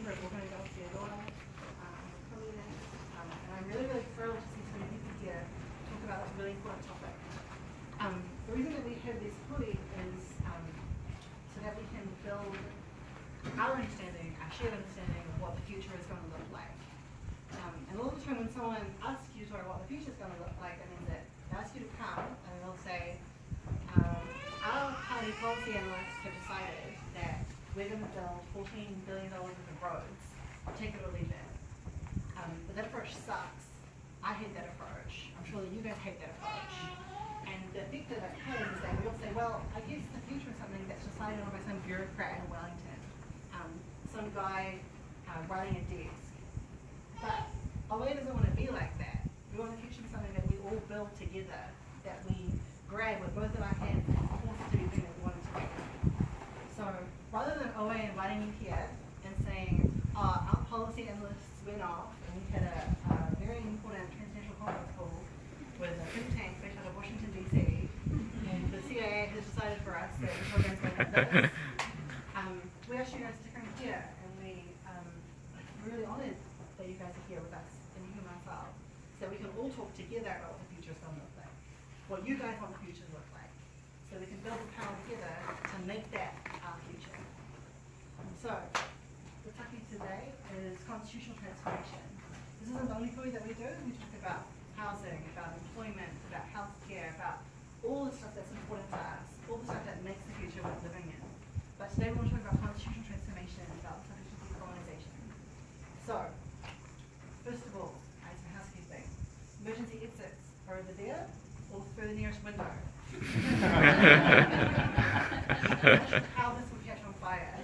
member of Decolonise Aotearoa. And I'm really, really thrilled to see so many people here talk about this really important topic. The reason that we have this puli is so that we can build our understanding, our shared understanding of what the future is going to look like. And all the time when someone asks you what the future is going to look like, that means that they ask you to come and they'll say, our party policy analysts have decided that we're going to build $14 billion worth of roads, take it or leave it. But that approach sucks. I hate that approach. I'm sure that you guys hate that approach. And the effect that it has is that we all say, well, I guess the future is something that's decided on by some bureaucrat in Wellington, some guy running a desk. But Aotearoa doesn't want to be like that. We want the future to be something that we all build together, that we grab with both of our hands and force it to be the thing that we want it to be. So rather than Aotearoa inviting you here and saying, our policy analysts went off and we had a very important transnational conference call with a think tank based out of Washington DC, and the CIA has decided for us that the program's going to do this. We asked you guys to come here, and we're really honoured that you guys are here with us and you and ourselves, so we can all talk together about what the future is going to look like, what you guys want the future to look like, so we can build the power together to make that our future. So, the topic today is constitutional transformation. This isn't the only thing that we do. We talk about housing, about employment, about healthcare, about all the stuff that's important to us, all the stuff that makes the future worth living in. But today we're going to talk about constitutional transformation, about the subject of decolonisation. So, first of all, I have some housekeeping. Emergency exits are over there or through the nearest window. How this will catch on fire.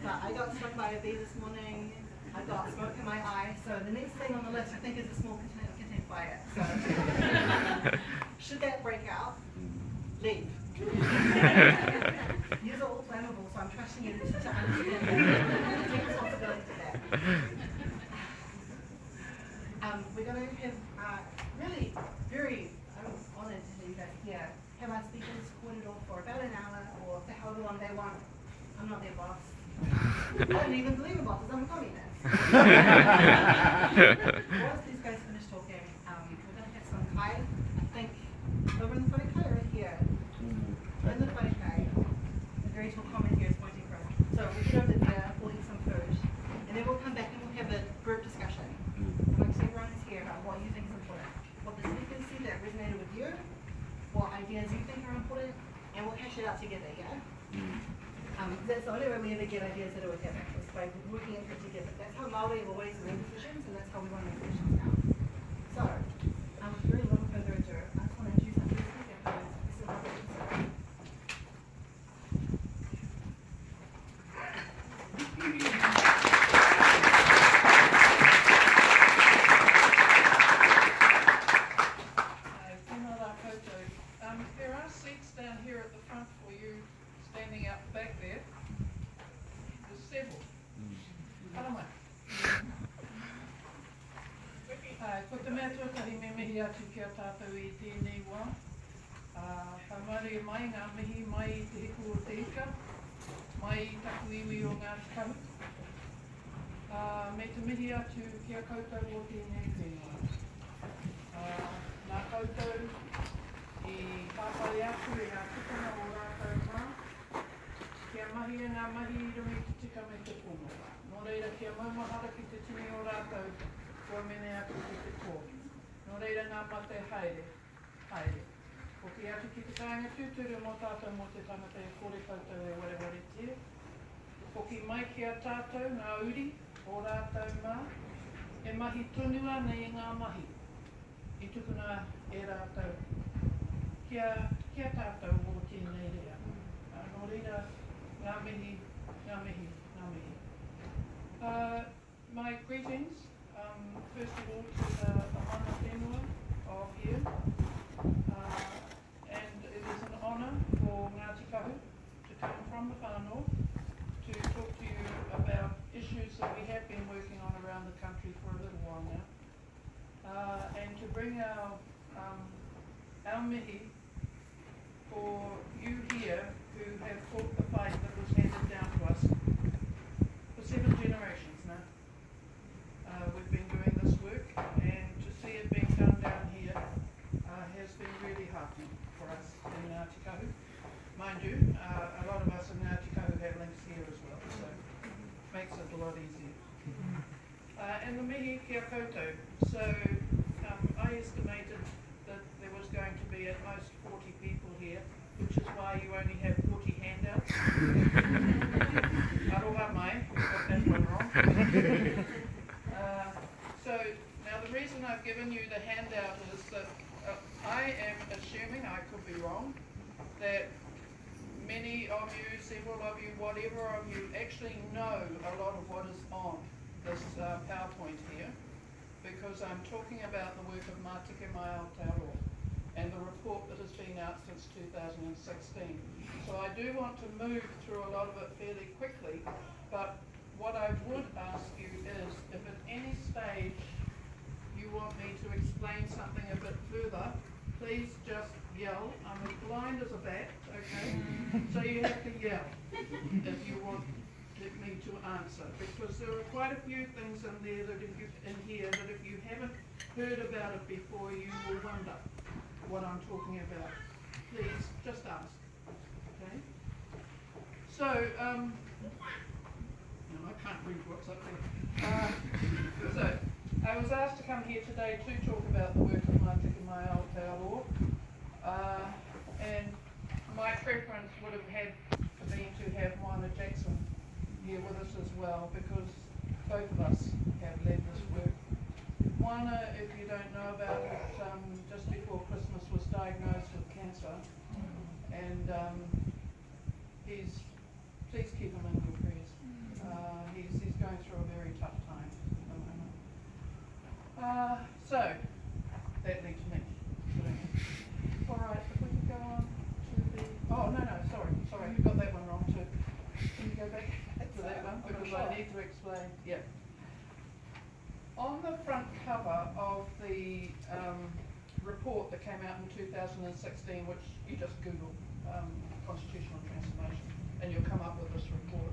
But I got stung by a bee this morning. I got smoke in my eye. So the next thing on the list, I think, is a small contained fire. So should that break out, leave. You're all flammable, so I'm trusting you to understand that. Take responsibility for that. We're going to have really very, I'm honoured to have you guys here, have our speakers recorded off for about an hour or for however long they want. I'm not their boss. I don't even believe in bosses, I'm a communist. Once these guys finish talking, we're going to have some kai, I think, over in the wharekai right here. In the wharekai, a very tall comment here is pointing from. So we'll get over there, we'll eat some food, and then we'll come back and we'll have a group discussion amongst everyone who's here about what you think is important, what the speakers said that resonated with you, what ideas you think are important, and we'll hash it out together, yeah? That's the only way we ever get ideas that are worth having, is by working it together. That's how Maori have always made decisions, and that's how we want to make decisions now. So, with very little further ado, I just want to introduce our first speaker, who is Mr. Robert. There are seats down here at the front for you, standing out back there. There's several. Aramai. Ko te mea tuatahi me mihi atu ki a tātou I tēnei wā. Haumare mai ngā mihi mai I te hiku o te ika, mai I taku iwi o ngā tikahu. Me te mihi atu ki a koutou o tēnei whenua. Nā koutou I pāpai atu e ngā tukuna o rātou mā, kia mahi e ngā mahi I rungi te tika me te pono. Nō reira kia maumahara ki te tini o rātou, kua mene atu ki te tō. Nō reira ngā mate haere, haere. Ko ki atu ki te kāinga tūturu mō tātou mō te tangata e kore koutou e wareware tia. Ko ki mai ki a tātou ngā uri o rātou mā, e mahi tonua nei ngā mahi. I tukuna e rātou. Kia tātou o tēnei rea. Nō reira, ngā mihi, ngā mihi, ngā mihi. My greetings, first of all, to the mana whenua of here. And it is an honour for Ngā Tikahu to come from the whānau to talk to you about issues that we have been working on around the country for a little while now. And to bring our mihi for you here who have fought the fight that was handed down to us mind you, a lot of us in Ngāti Kahu have links here as well, so makes it a lot easier. And the mihi kia koutou. So I estimated that there was going to be at most 40 people here, which is why you only have 40 handouts. Aroha mai, we got that one wrong. So now the reason I've given you the handout is that I am assuming, I could be wrong, that many of you, several of you, whatever of you actually know a lot of what is on this PowerPoint here, because I'm talking about the work of Decolonise Aotearoa and the report that has been out since 2016. So I do want to move through a lot of it fairly quickly, but what I would ask you is, if at any stage you want me to explain something a bit further, please just yell. I'm as blind as a bat, okay? So you have to yell if you want me to answer, because there are quite a few things in there that if you haven't heard about it before, you will wonder what I'm talking about. Please just ask. Okay? So no, I can't read what's up there. So I was asked to come here today to talk about the work of Decolonise Aotearoa, and my preference would have been to have Moana Jackson here with us as well, because both of us have led this work. Moana, if you don't know about it, just before Christmas was diagnosed with cancer, and please keep him in your prayers. He's going through a very tough time at the moment. So that leaves me. All right, if we can go on to the. Oh no, sorry, you got that one wrong too. Can you go back to that one, because I need to explain. Yeah. On the front cover of the report that came out in 2016, which you just Google constitutional transformation, and you'll come up with this report.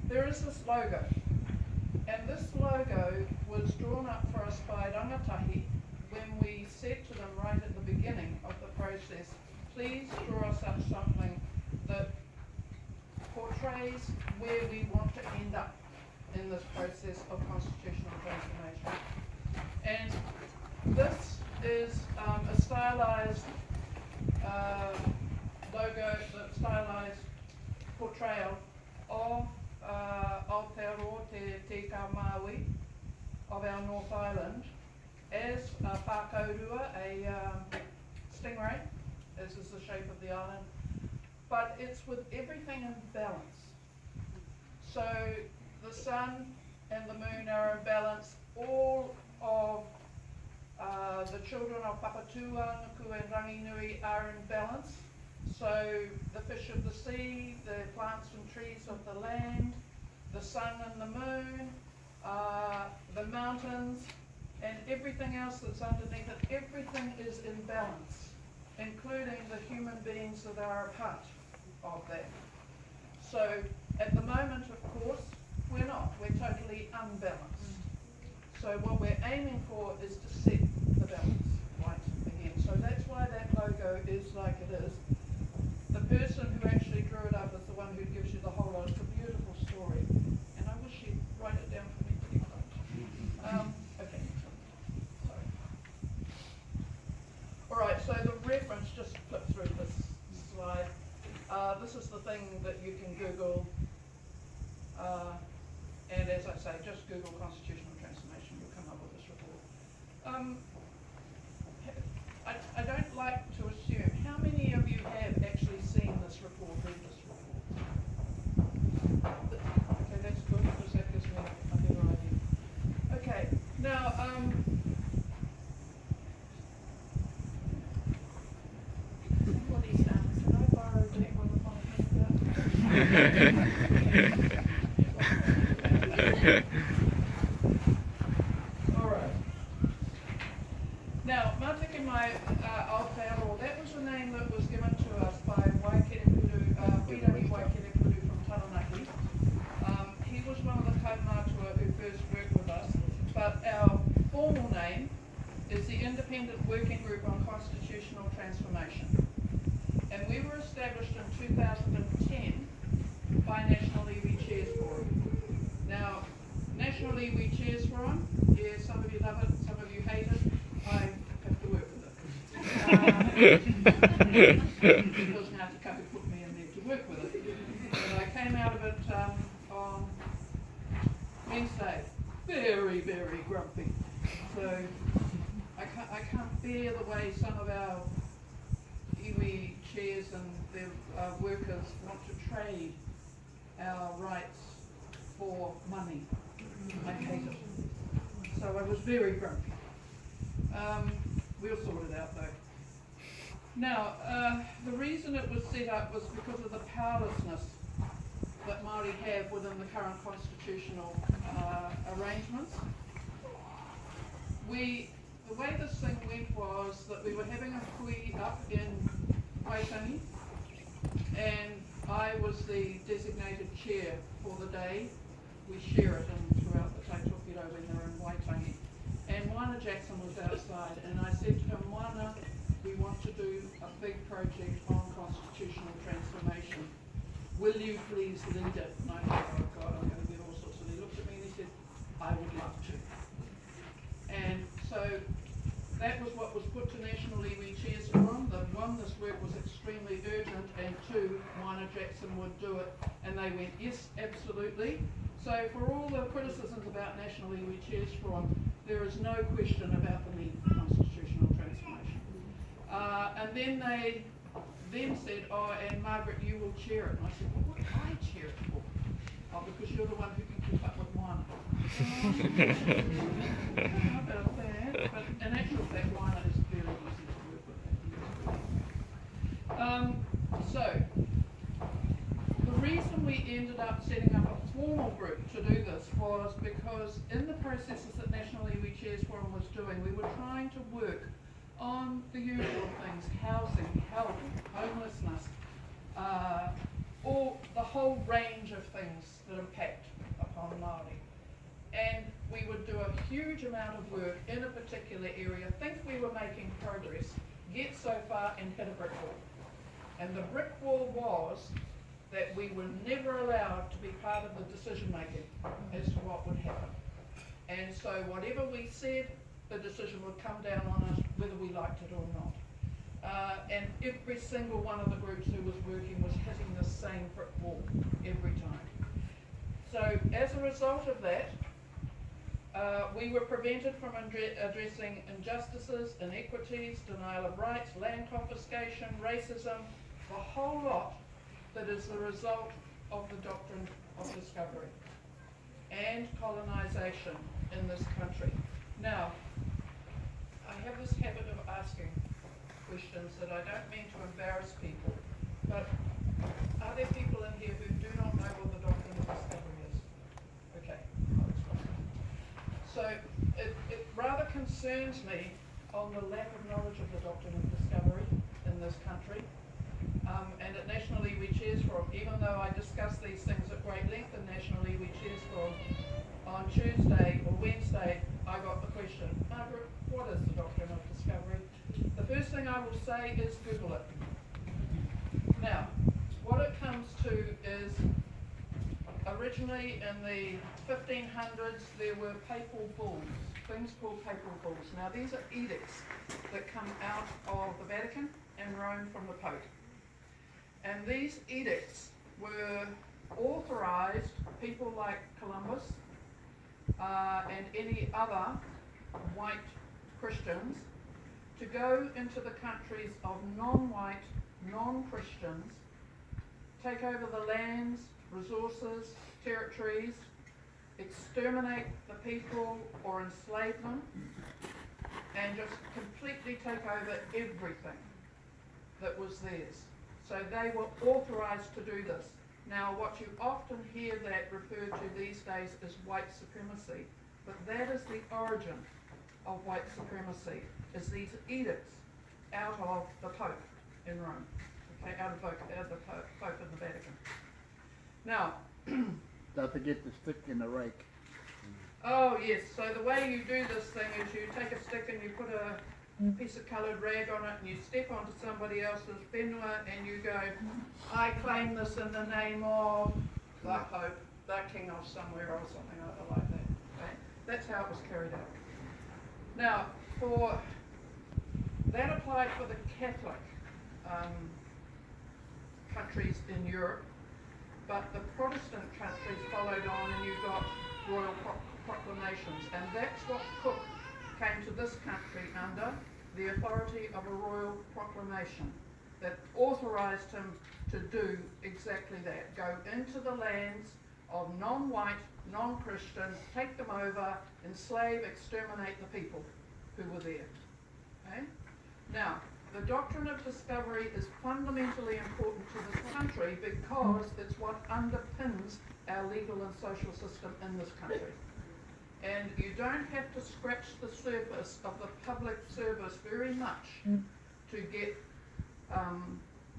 There is this logo, and this logo was drawn up for us by rangatahi when we said to them right at the beginning of the process, please draw us up something that portrays where we want to end up in this process of constitutional transformation. And this is a stylized logo, the stylized portrayal of Aotearoa te Maui of our North Island as a whakaurua, a stingray, as is the shape of the island, but it's with everything in balance. So the sun and the moon are in balance. All of the children of Papatua, Nuku and Ranginui are in balance. So the fish of the sea, the plants and trees of the land, the sun and the moon, the mountains, and everything else that's underneath it, everything is in balance, including the human beings that are a part of that. So at the moment, of course, we're not. We're totally unbalanced. So what we're aiming for is to set the balance right again. So that's why that logo is like it is. The person who actually drew it up is the one who gives you the whole lot. It's a beautiful story. And I wish you'd write it down for me pretty close. Okay. Sorry. All right, so the reference, just flip through this slide. This is the thing that you can Google. And as I say, just Google constitutional transformation, you'll come up with this report. I don't like to assume, how many of you have actually seen this report, read this report? Okay, that's good, because that gives me a better idea. Okay, now, somebody's can I borrow that one of my All right. Now, Decolonise Aotearoa, that was the name that was given to us by Whirangi Waikerekuru from Taranaki. He was one of the kaumātua who first worked with us, but our formal name is the Independent Working Group on Constitutional Transformation. And we were established in 2010 by National Iwi Chairs Forum. Now, National Iwi Chairs Forum, yeah, some of you love it, some of you hate it. I have to work with it. Because Ngāti Kapi put me in there to work with it. And I came out of it on Wednesday, very, very grumpy. So I can't bear the way some of our iwi chairs and their workers want to trade our rights for money. I hate it. So I was very grumpy. We'll sort it out though. Now, the reason it was set up was because of the powerlessness that Māori have within the current constitutional arrangements. The way this thing went was that we were having a hui up in Waitangi, and I was the designated chair for the day. We share it throughout the Taitokiro when they're in Waitangi. And Moana Jackson was outside, and I said to him, Moana, we want to do a big project on constitutional transformation. Will you please lead it? And I thought, oh God, I'm going to get all sorts. And he looked at me and he said, I would love to. And so that was what was put to National Iwi Chairs Forum. That one, this work was extremely urgent, and two, Moana Jackson would do it. And they went, yes, absolutely. So for all the criticisms about National Iwi Chairs Forum, there is no question about the need for constitutional transformation. And then they said, oh, and Margaret, you will chair it. And I said, well, what do I chair it for? Oh, because you're the one who can keep up with Moana. I don't know about that, but in actual fact, Moana is very easy to work with. So, the reason we ended up setting up a formal group to do this was because in the processes that National Iwi Chairs Forum was doing, we were trying to work on the usual things: housing, health, homelessness, or the whole range of things that impact upon Māori. And we would do a huge amount of work in a particular area, think we were making progress, get so far and hit a brick wall. And the brick wall was that we were never allowed to be part of the decision making as to what would happen. And so whatever we said, the decision would come down on us whether we liked it or not. And every single one of the groups who was working was hitting the same brick wall every time. So as a result of that, we were prevented from addressing injustices, inequities, denial of rights, land confiscation, racism, the whole lot that is the result of the doctrine of discovery and colonisation in this country. Now, I have this habit of asking questions that I don't mean to embarrass people, but are there people in here who do not know what the doctrine of discovery is? Okay, I'll explain. So it rather concerns me on the lack of knowledge of the doctrine of discovery in this country. And at National Iwi Chairs Forum, even though I discuss these things at great length in National Iwi Chairs Forum, on Tuesday or Wednesday I got the question, Margaret, what is the doctrine of discovery? The first thing I will say is Google it. Now, what it comes to is, originally in the 1500s there were papal bulls, things called papal bulls. Now these are edicts that come out of the Vatican and Rome from the Pope. And these edicts were authorised people like Columbus and any other white Christians to go into the countries of non-white, non-Christians, take over the lands, resources, territories, exterminate the people or enslave them, and just completely take over everything that was theirs. So they were authorised to do this. Now what you often hear that referred to these days is white supremacy, but that is the origin of white supremacy, is these edicts out of the Pope in Rome, okay, out of the Pope in the Vatican. Now, don't forget the stick and the rake. Oh yes, so the way you do this thing is you take a stick and you put a piece of coloured rag on it and you step onto somebody else's whenua and you go, I claim this in the name of the Pope, the King of somewhere or something like that. Okay? That's how it was carried out. Now, that applied for the Catholic countries in Europe, but the Protestant countries followed on and you got royal proclamations, and that's what Cook came to this country under, the authority of a royal proclamation that authorised him to do exactly that, go into the lands of non-white, non-Christians, take them over, enslave, exterminate the people who were there. Okay? Now, the doctrine of discovery is fundamentally important to this country because it's what underpins our legal and social system in this country. And you don't have to scratch the surface of the public service very much to get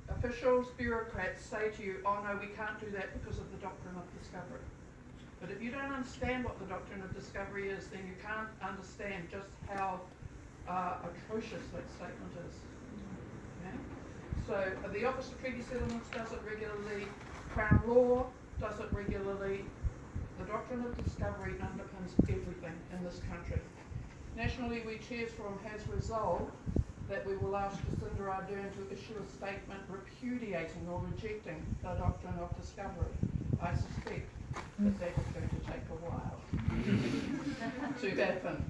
officials, bureaucrats say to you, oh no, we can't do that because of the doctrine of discovery. But if you don't understand what the doctrine of discovery is, then you can't understand just how atrocious that statement is. Okay? So the Office of Treaty Settlements does it regularly, Crown Law does it regularly. The doctrine of discovery underpins everything in this country. National Iwi Chairs Forum has resolved that we will ask Jacinda Ardern to issue a statement repudiating or rejecting the doctrine of discovery. I suspect that that is going to take a while to happen.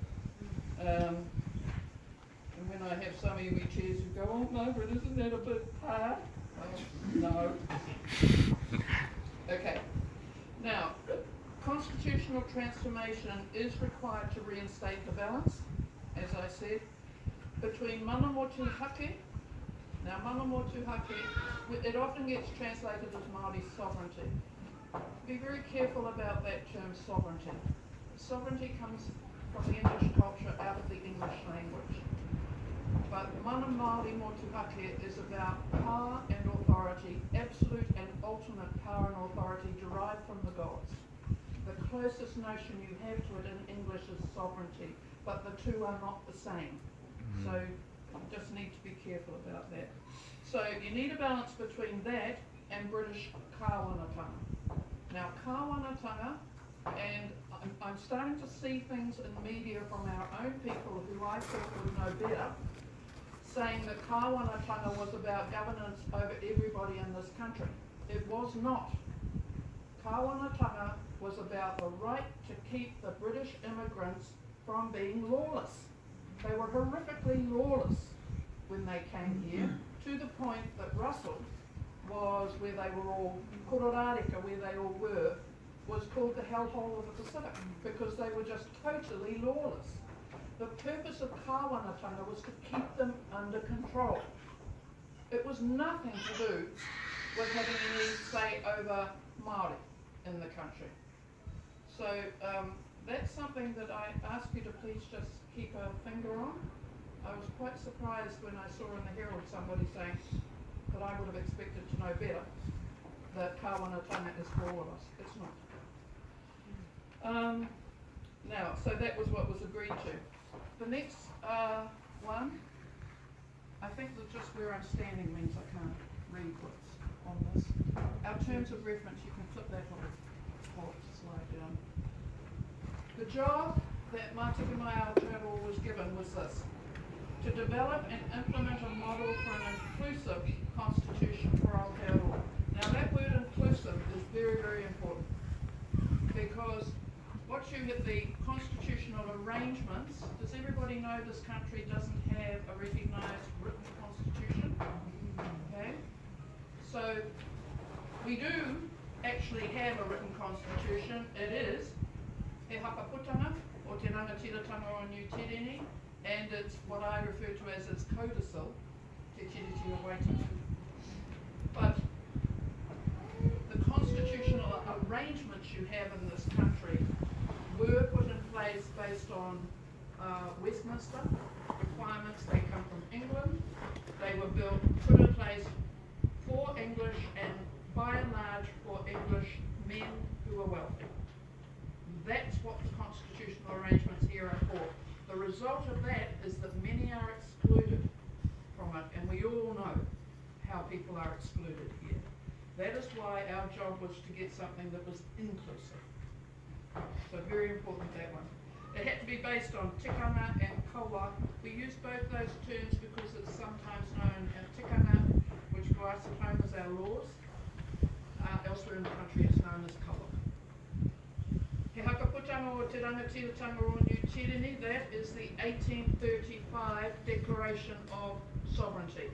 And when I have some Iwi chairs who go, oh Margaret, isn't that a bit hard? No. Okay. Now, constitutional transformation is required to reinstate the balance, as I said, between mana motuhake. Now, mana motuhake, it often gets translated as Māori sovereignty. Be very careful about that term sovereignty. Sovereignty comes from the English culture out of the English language. But mana Māori motuhake is about power and authority, absolute and ultimate power and authority derived from the gods. The closest notion you have to it in English is sovereignty, but the two are not the same. So you just need to be careful about that. So you need a balance between that and British kāwanatanga. Now kāwanatanga, and I'm starting to see things in media from our own people who I thought would know better, saying that kāwanatanga was about governance over everybody in this country. It was not. Kāwanatanga was about the right to keep the British immigrants from being lawless. They were horrifically lawless when they came here, to the point that Russell was, where they were all, Kororareka, where they all were, was called the hellhole of the Pacific, because they were just totally lawless. The purpose of kāwanatanga was to keep them under control. It was nothing to do with having any say over Māori in the country. So that's something that I ask you to please just keep a finger on. I was quite surprised when I saw in the Herald somebody saying that I would have expected to know better, that kāwanatanga is for all of us. It's not. Now, so that was what was agreed to. The next one, I think that just where I'm standing means I can't read what's on this. Our terms of reference, you can flip that whole slide down. The job that Mātiki Mai Aotearoa was given was this: to develop and implement a model for an inclusive constitution for Aotearoa. Now that word inclusive is very, very important, because what you get, the constitutional arrangements, does everybody know this country doesn't have a recognised written constitution? Okay, so we do actually have a written constitution. It is He Hapaputanga, or Te Rangatiratanga o New Tireni, and it's what I refer to as its codicil, Te Tiriti o Waititi. But the constitutional arrangements you have in this country were put in place based on Westminster requirements. They come from England. They were put in place for English, and by and large for English men who are wealthy. That's what the constitutional arrangements here are for. The result of that is that many are excluded excluded from it, and we all know how people are excluded here. That is why our job was to get something that was inclusive. So very important, that one. It had to be based on tikanga and kawa. We use both those terms because it's sometimes known as tikanga, which for us at home is our laws. Elsewhere in the country it's known as kawa. He hakaputanga o te rangatiratanga o New Tirini, that is the 1835 Declaration of Sovereignty.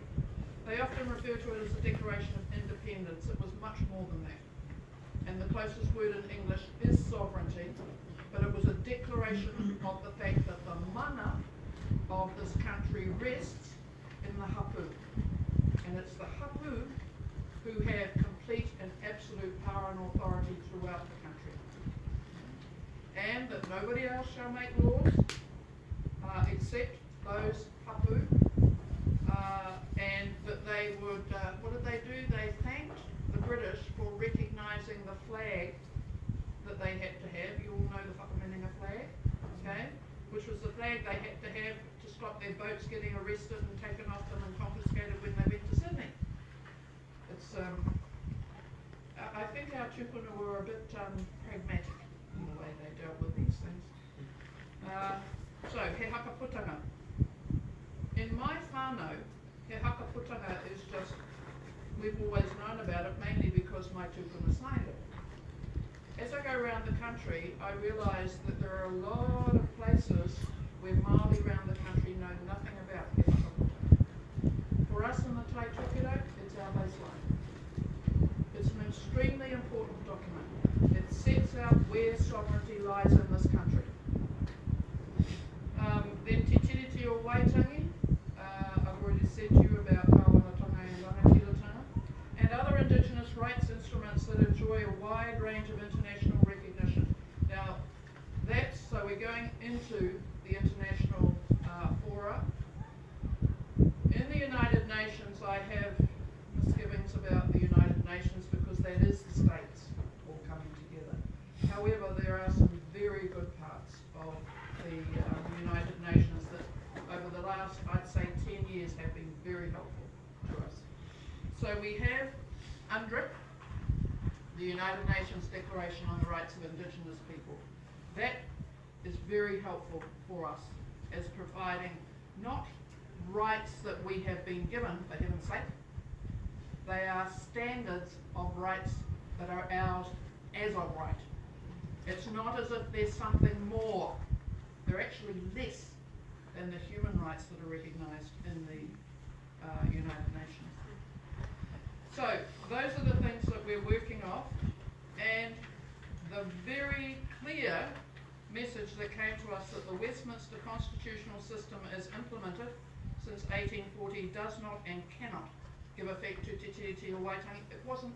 They often refer to it as the Declaration of Independence. It was much more than that. And the closest word in English is sovereignty, but it was a declaration of the fact that the mana of this country rests in the hapu. And it's the hapu who have complete and absolute power and authority throughout the country. And that nobody else shall make laws except those hapu. And that they would, what did they do? They thanked the British for recognising the flag that they had to have. You all know the whakamenenga flag, okay? Which was the flag they had to have to stop their boats getting arrested and taken off them and confiscated when they went to Sydney. It's, I think our tupuna were a bit pragmatic in the way they dealt with these things. So, he hakaputanga. In my whānau, he hakaputanga is just, we've always known about it mainly because my tupuna signed it. As I go around the country, I realise that there are a lot of places where Māori around the country know nothing about he hakaputanga. For us in the Tai Tokerau, it's our baseline. It's an extremely important document. It sets out where sovereignty lies in this country. Then Te Tiriti o Waitangi, I've already said to you about Kawanatanga and Rangatiratanga, and other Indigenous rights instruments that enjoy a wide range of international recognition. Now, that's, so we're going into the international fora. In the United Nations, I have misgivings about the United Nations because that is the states all coming together. However, there are some very good parts of the United Nations that over the last, I'd say, 10 years have been very helpful to us. So we have UNDRIP, the United Nations Declaration on the Rights of Indigenous People. That is very helpful for us as providing not rights that we have been given, for heaven's sake. They are standards of rights that are ours as of right. It's not as if there's something more. They're actually less than the human rights that are recognised in the United Nations. So those are the things that we're working off, and the very clear message that came to us that the Westminster constitutional system as implemented since 1840 does not and cannot give effect to Te Tiriti o Waitangi. It wasn't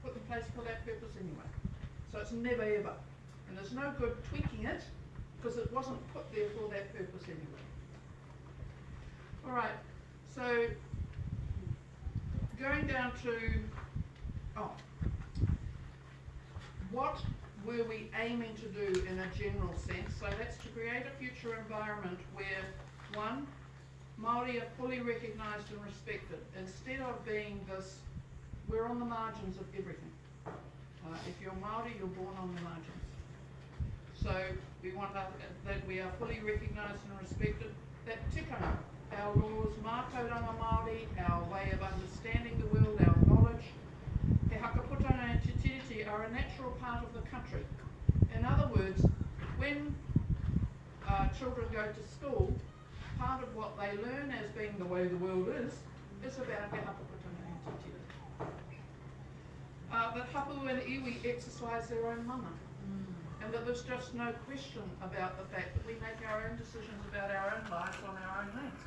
put in place for that purpose anyway. So it's never ever. And there's no good tweaking it because it wasn't put there for that purpose anyway. Alright, so going down to, what were we aiming to do in a general sense? So that's to create a future environment where, one, Māori are fully recognised and respected, instead of being this, we're on the margins of everything. If you're Māori, you're born on the margins. So we want that we are fully recognised and respected, that tikanga, our laws, mātauranga Māori, our way of understanding the world, our knowledge, he hakaputanga and te tiriti are a natural part of the country. In other words, when children go to school, part of what they learn as being the way the world is about he hakaputanga and te tiriti. That hapu and iwi exercise their own mana. And that there's just no question about the fact that we make our own decisions about our own lives on our own lands.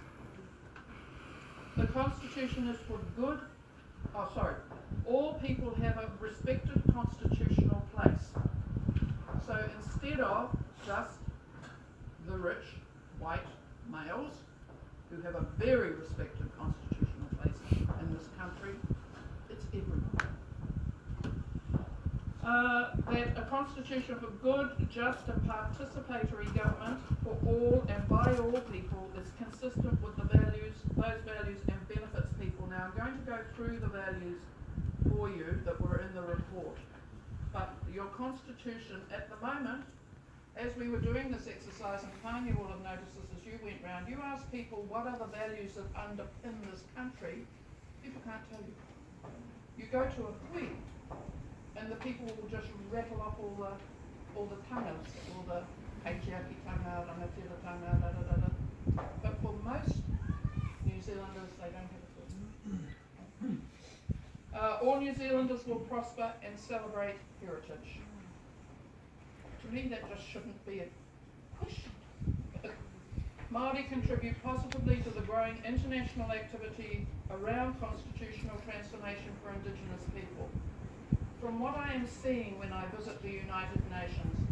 The Constitution is for good, all people have a respected constitutional place. So instead of just the rich, white males, who have a very respected constitutional place in this country, it's everyone. That a constitution for good, just and participatory government for all and by all people is consistent with those values and benefits people. Now I'm going to go through the values for you that were in the report. But your constitution at the moment, as we were doing this exercise, and Tanya will have noticed this as you went round, you asked people what are the values that underpin this country, people can't tell you. You go to a hui, and the people will just rattle off all the tangas, all the patriarchy tanga, rangatira tanga, da da da da. But for most New Zealanders, they don't have a hui. All New Zealanders will prosper and celebrate heritage. To me, that just shouldn't be a question. Māori contribute positively to the growing international activity around constitutional transformation for Indigenous people. From what I am seeing when I visit the United Nations,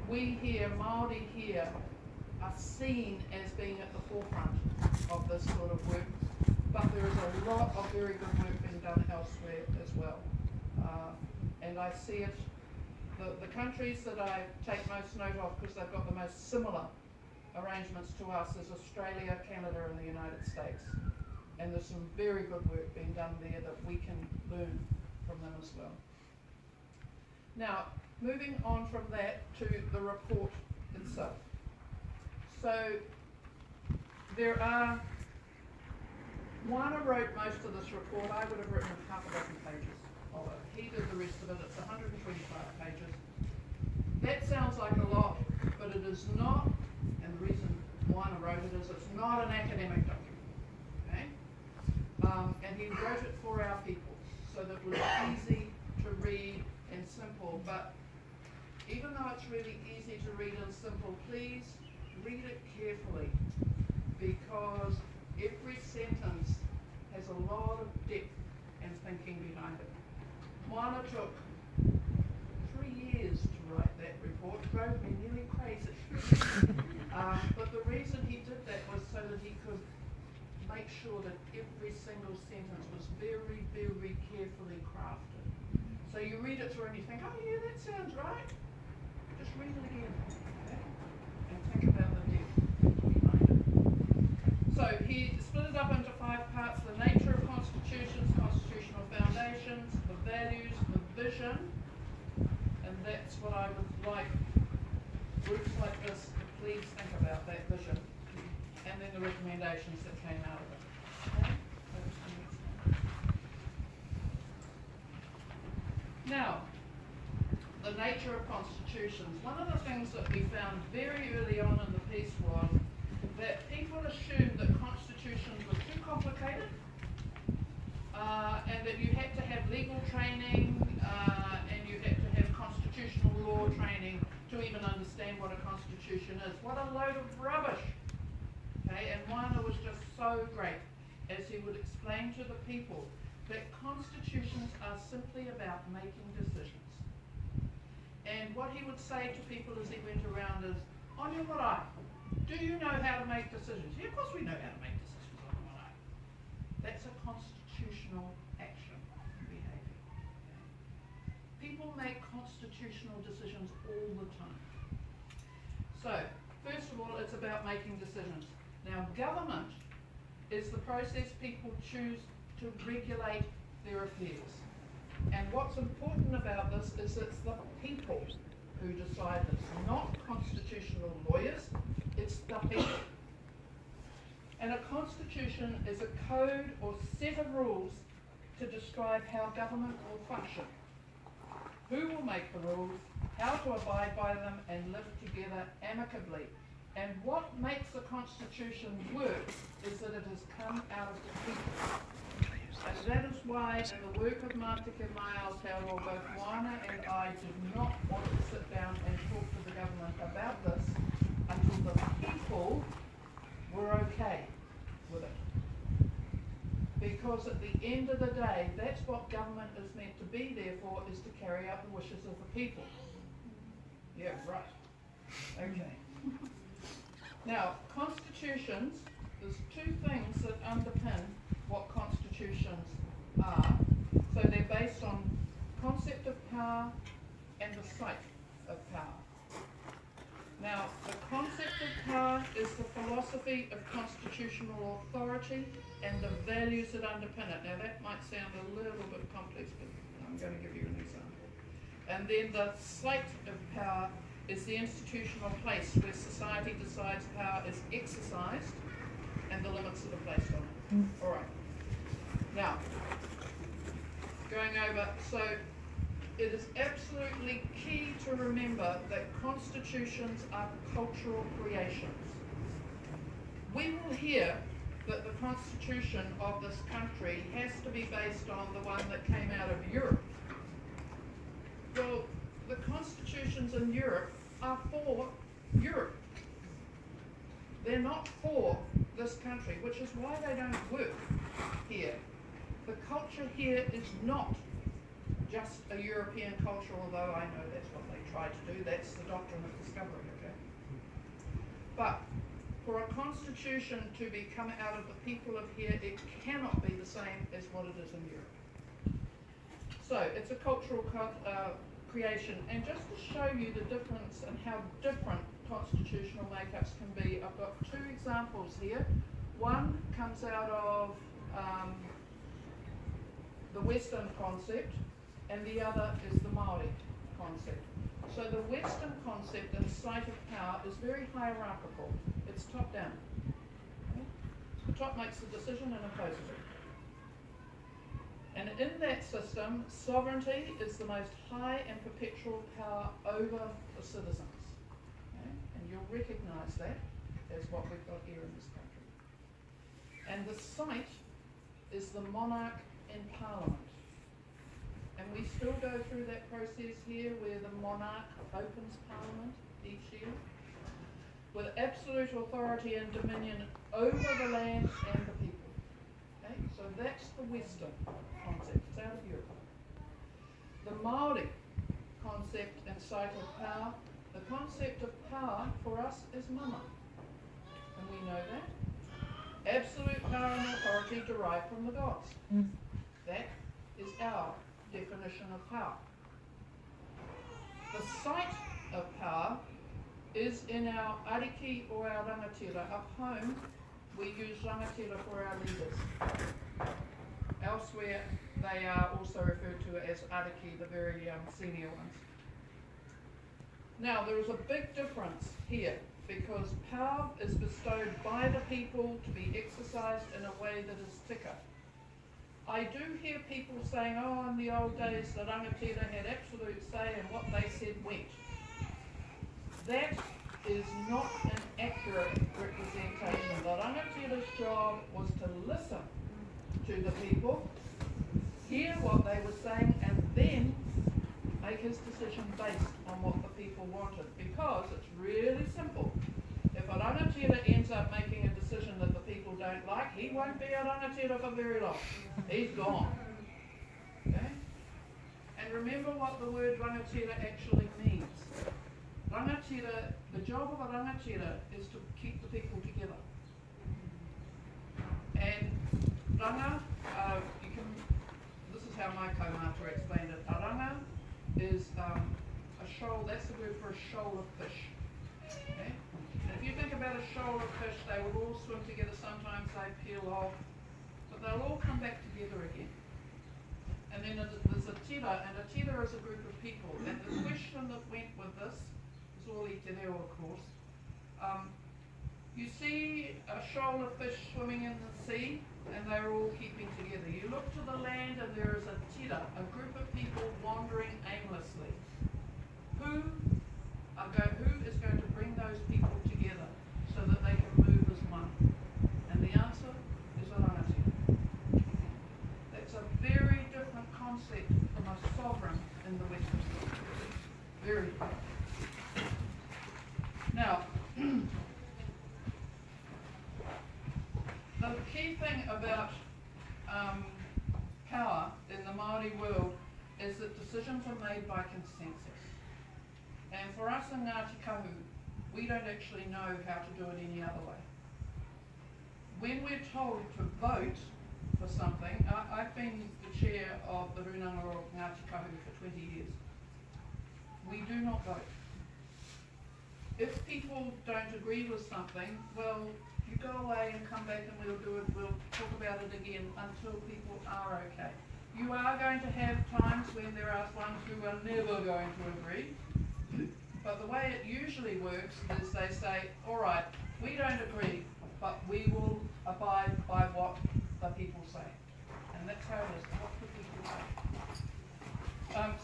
we here, Māori here, are seen as being at the forefront of this sort of work, but there is a lot of very good work being done elsewhere as well. And I see it, the countries that I take most note of because they've got the most similar arrangements to us is Australia, Canada and the United States. And there's some very good work being done there that we can learn from them as well. Now, moving on from that to the report itself. So, there are, Wana wrote most of this report. I would have written half a dozen pages of it. He did the rest of it. It's 125 pages. That sounds like a lot, but it is not, and the reason Wana wrote it is it's not an academic document. Okay? And he wrote it for our people, so that it was easy to read and simple. But even though it's really easy to read and simple, please read it carefully, because every sentence has a lot of depth and thinking behind it. Moana took 3 years to write that report, drove me nearly crazy. But the reason he did that was so that he could make sure that every single sentence was very, very carefully crafted. So you read it through and you think, oh yeah, that sounds right. Just read it again, okay? And think about the depth behind it. So he split it up into 5 parts: the nature of constitutions, constitutional foundations, the values, the vision, and that's what I would like groups like this to please think about, that vision, and then the recommendations that came out of it. Okay? Now, the nature of constitutions. One of the things that we found very early on in the piece was that people assumed that constitutions were too complicated, and that you had to have legal training, and you had to have constitutional law training to even understand what a constitution is. What a load of rubbish! Okay, and Wana was just so great as he would explain to the people that constitutions are simply about making decisions. And what he would say to people as he went around is, Anya Marae, do you know how to make decisions? Yeah, of course we know how to make decisions, Anya Marae. That's a constitutional action behaviour. Okay? People make constitutional decisions all the time. So, first of all, it's about making decisions. Now, government is the process people choose to regulate their affairs. And what's important about this is it's the people who decide this, not constitutional lawyers, it's the people. And a constitution is a code or set of rules to describe how government will function, who will make the rules, how to abide by them and live together amicably. And what makes a constitution work is that it has come out of the people. And that is why in the work of Mātika Aotearoa, both Moana and I did not want to sit down and talk to the government about this until the people were okay with it. Because at the end of the day, that's what government is meant to be there for, is to carry out the wishes of the people. Yeah, right. Okay. Now, constitutions, there's 2 things that underpin what constitutions are. So they're based on concept of power power and the site of power. Now, the concept of power is the philosophy of constitutional authority and the values that underpin it. Now, that might sound a little bit complex, but I'm going to give you an example. And then the site of power is the institutional place where society decides power is exercised and the limits that are placed on it. All right. Now, going over, so it is absolutely key to remember that constitutions are cultural creations. We will hear that the constitution of this country has to be based on the one that came out of Europe. Well, the constitutions in Europe are for Europe. They're not for this country, which is why they don't work here. The culture here is not just a European culture, although I know that's what they try to do. That's the doctrine of discovery, okay? But for a constitution to be come out of the people of here, it cannot be the same as what it is in Europe. So it's a cultural creation. And just to show you the difference and how different constitutional makeups can be, I've got two examples here. One comes out of the Western concept, and the other is the Māori concept. So the Western concept and site of power is very hierarchical. It's top down. Okay? The top makes the decision and opposes it. And in that system, sovereignty is the most high and perpetual power over the citizens. Okay? And you'll recognise that as what we've got here in this country. And the site is the monarch in Parliament. And we still go through that process here where the monarch opens Parliament each year with absolute authority and dominion over the land and the people. Okay? So that's the Western concept. It's out of Europe. The Māori concept and site of power, the concept of power for us is mama. And we know that. Absolute power and authority derived from the gods. That is our definition of power. The site of power is in our ariki or our rangatira. Up home, we use rangatira for our leaders. Elsewhere, they are also referred to as ariki, the very senior ones. Now, there is a big difference here because power is bestowed by the people to be exercised in a way that is tika. I do hear people saying, oh, in the old days the rangatira had absolute say and what they said went. That is not an accurate representation. The rangatira's job was to listen to the people, hear what they were saying, and then make his decision based on what the people wanted. Because it's really simple. If a rangatira ends up making a decision that the people don't like, he won't be a rangatira for very long. He's gone. Okay? And remember what the word rangatira actually means. Rangatira, the job of a rangatira is to keep the people together. And ranga, this is how my kaumata explained it. A ranga is a shoal, that's the word for a shoal of fish. Okay? And if you think about a shoal of fish, they will all swim together, sometimes they peel off, but they'll all come back together again. And then there's a tira, and a tira is a group of people. And the question that went with this is all Aotearoa, of course. You see a shoal of fish swimming in the sea, and they're all keeping together. You look to the land, and there is a tira, a group of people wandering aimlessly. Who is going to bring those people together so that they can move as one? And the answer is a rangatira. That's a very different concept from a sovereign in the Western world. Very different. Now, the key thing about power in the Māori world is that decisions are made by consensus. And for us in Ngāti Kahu, we don't actually know how to do it any other way. When we're told to vote for something, I've been the chair of the Runanga of Ngāti Kahu for 20 years. we do not vote. If people don't agree with something, well, you go away and come back and we'll talk about it again until people are okay. You are going to have times when there are ones who are never going to agree, but the way it usually works is they say, all right, we don't agree, but we will abide by what the people say. And that's how it is, what the people say.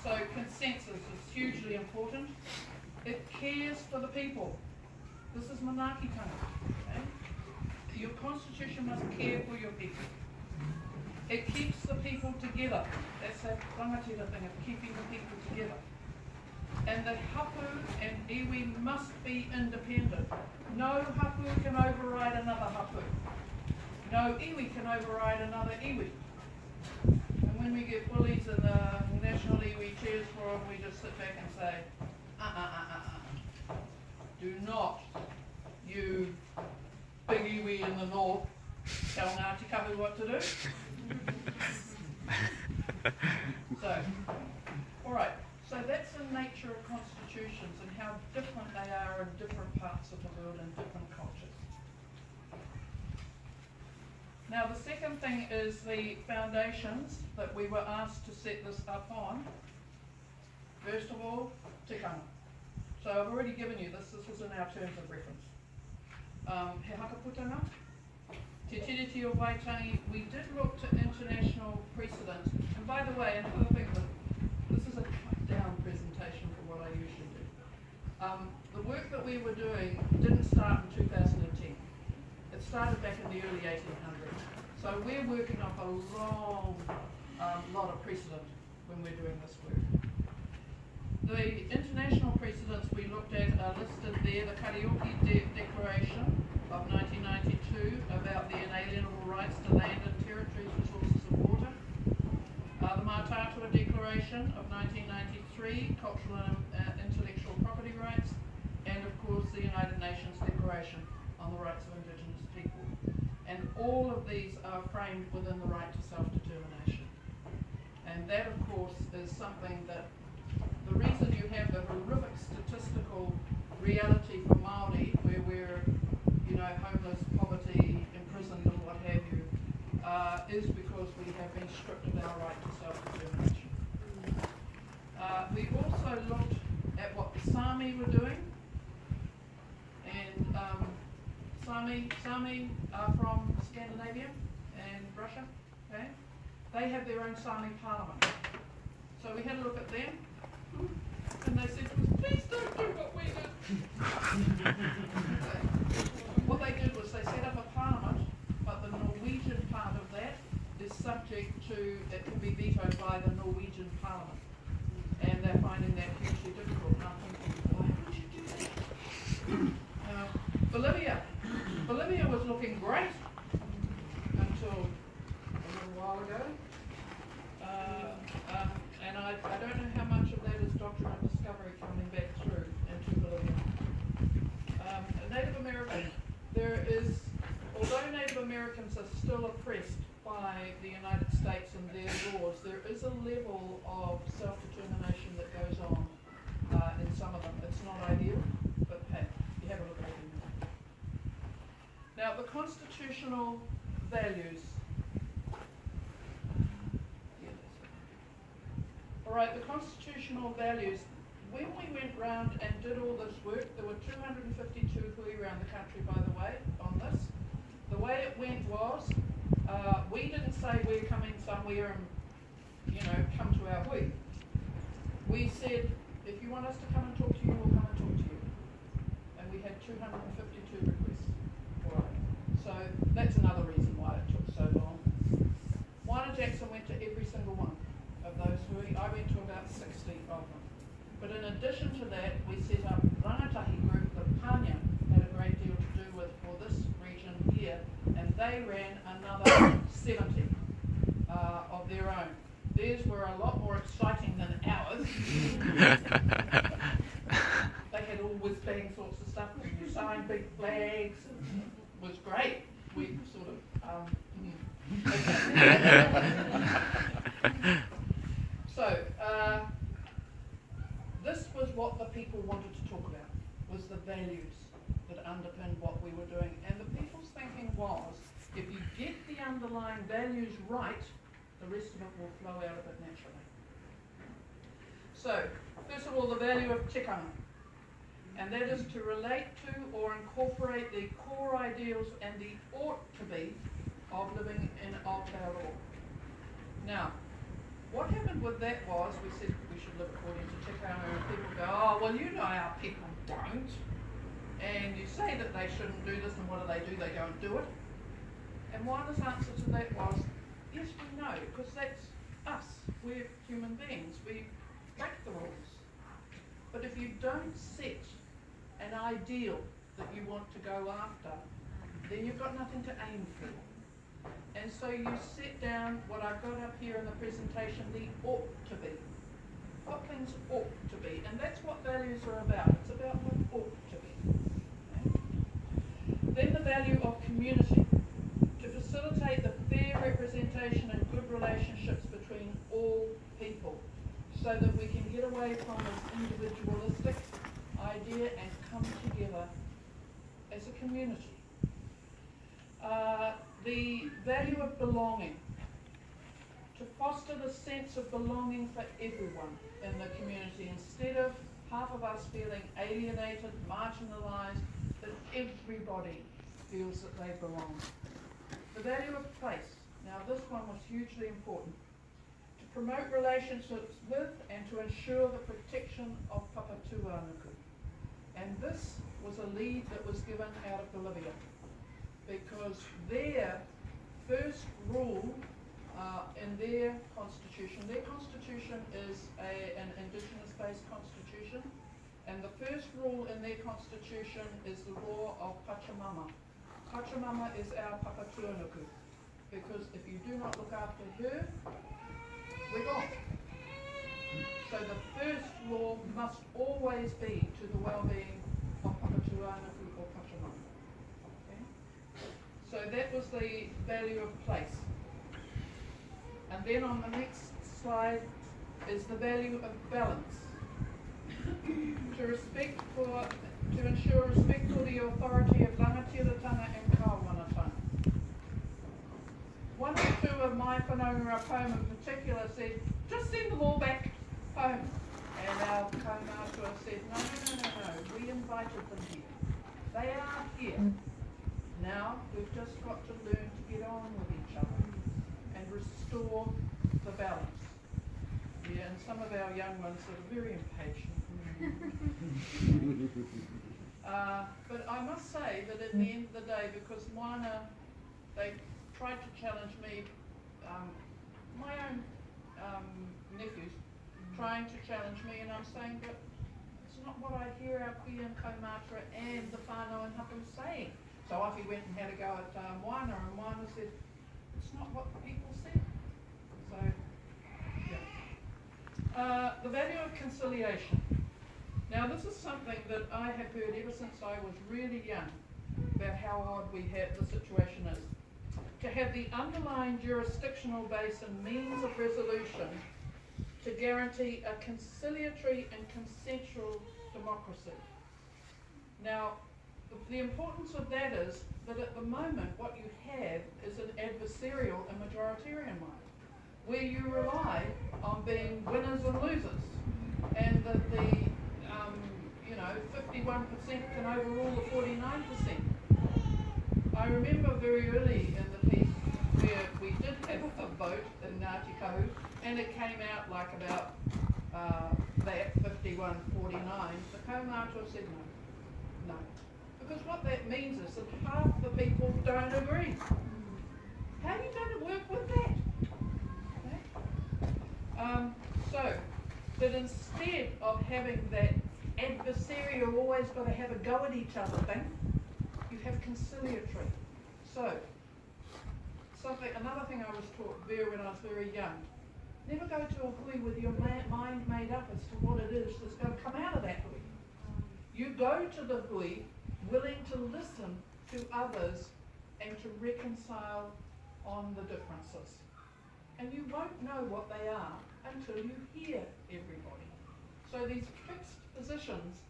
So consensus is hugely important. It cares for the people. This is manaakitanga. Okay? Your constitution must care for your people. It keeps the people together. That's that rangatira thing of keeping the people together. And the hapu and iwi must be independent. No hapu can override another hapu. No iwi can override another iwi. And when we get bullies in the national iwi cheers for them, we just sit back and say, do not, you big iwi in the north, tell Ngāti Kahu what to do. So, alright, so that's the nature of constitutions and how different they are in different parts of the world and different cultures. Now the second thing is the foundations that we were asked to set this up on. First of all, tikanga. So I've already given you this was in our terms of reference. He hakaputanga, te tiriti o Waitangi, we did look to international precedents. And by the way, another thing, this is a cut down presentation for what I usually do. The work that we were doing didn't start in 2010. It started back in the early 1800s. So we're working off a long lot of precedent when we're doing this work. The international precedents we looked at are listed there. The Karaoke Declaration of 1992 about the inalienable rights to land and territories, resources and water. The Mātātua Declaration of 1993, cultural and intellectual property rights. And of course the United Nations Declaration on the Rights of Indigenous People. And all of these are framed within the right to self-determination. And that of course is something that the reason you have the horrific statistical reality for Māori, where we're, homeless, poverty, imprisoned and what have you, is because we have been stripped of our right to self-determination. We also looked at what the Sami were doing, and Sami are from Scandinavia and Russia, okay? They have their own Sami parliament. So we had a look at them. And they said, please don't do what we did. What they did was they set up a parliament, but the Norwegian part of that is subject to, it can be vetoed by the Norwegian parliament. And they're finding that hugely difficult. And I'm thinking, why would you do that? Bolivia was looking great until a little while ago. And I don't know how much of that is doctrine of discovery coming back through into Bolivia. Native American, although Native Americans are still oppressed by the United States and their laws, there is a level of self-determination that goes on in some of them. It's not ideal, but hey, you have a look at it. Now, the constitutional values. Alright, the constitutional values, when we went round and did all this work, there were 252 hui around the country, by the way, on this. The way it went was, we didn't say we're coming somewhere and, come to our hui. We said, if you want us to come and talk to you, we'll come and talk to you. And we had 252 requests for it. So that's another reason why it took so long. Moana Jackson went to every single one of those hui. I went to about 60 of them. But in addition to that, we set up rangatahi group that Panya had a great deal to do with for this region here, and they ran another 70 of their own. Theirs were a lot more exciting than ours. They had all whiz-bang sorts of stuff, and you signed big flags, and it was great. We sort of, So, this was what the people wanted to talk about, was the values that underpinned what we were doing. And the people's thinking was, if you get the underlying values right, the rest of it will flow out of it naturally. So, first of all, the value of tikanga. And that is to relate to or incorporate the core ideals and the ought to be of living in Aotearoa. Now, what happened with that was, we said we should live according to tikanga, and people go, oh, well, you know our people don't. And you say that they shouldn't do this, and what do? They go and do it. And Moana's answer to that was, yes, we know, because that's us. We're human beings. We break the rules. But if you don't set an ideal that you want to go after, then you've got nothing to aim for. And so you set down what I've got up here in the presentation, the ought to be. What things ought to be. And that's what values are about. It's about what ought to be. Okay? Then the value of community. To facilitate the fair representation and good relationships between all people, so that we can get away from this individualistic idea and come together as a community. The value of belonging. To foster the sense of belonging for everyone in the community, instead of half of us feeling alienated, marginalised, that everybody feels that they belong. The value of place. Now this one was hugely important. To promote relationships with and to ensure the protection of papatūānuku. And this was a lead that was given out of Bolivia, because their first rule in their constitution is an indigenous-based constitution, and the first rule in their constitution is the law of Pachamama. Pachamama is our papatūānuku, because if you do not look after her, we're gone. So the first law must always be to the well-being of papatūānuku or Pachamama. Okay? So that was the value of place. And then on the next slide is the value of balance. To ensure respect for the authority of rangatiratanga and kawanatanga. One or two of my whanaunga up home in particular said, just send them all back home. And our kaumātua said, no, we invited them here. They are here. Now we've just got to learn to get on with each other and restore the balance. Yeah, and some of our young ones are very impatient. But I must say that at the end of the day, because Moana, they tried to challenge me, my own nephews, trying to challenge me, and I'm saying, but it's not what I hear our Kui and Kaumātua and the whānau and Hapu saying. So off he went and had a go at Moana, and Moana said, it's not what the people said. So, yeah. The value of conciliation. Now this is something that I have heard ever since I was really young, about how odd the situation is. To have the underlying jurisdictional base and means of resolution to guarantee a conciliatory and consensual democracy. Now, the importance of that is that at the moment what you have is an adversarial and majoritarian one, where you rely on being winners and losers, and that the 51% can overrule the 49%. I remember very early in the piece where we did have a vote in Ngāti Kahu, and it came out like about that 51-49. The kaumātua said no. Because what that means is that half the people don't agree. How are you going to work with that? Okay. So that instead of having that adversarial, always got to have a go at each other thing, you have conciliatory. So, another thing I was taught there when I was very young, never go to a hui with your mind made up as to what it is that's going to come out of that hui. You go to the hui willing to listen to others and to reconcile on the differences. And you won't know what they are until you hear everybody. So these fixed positions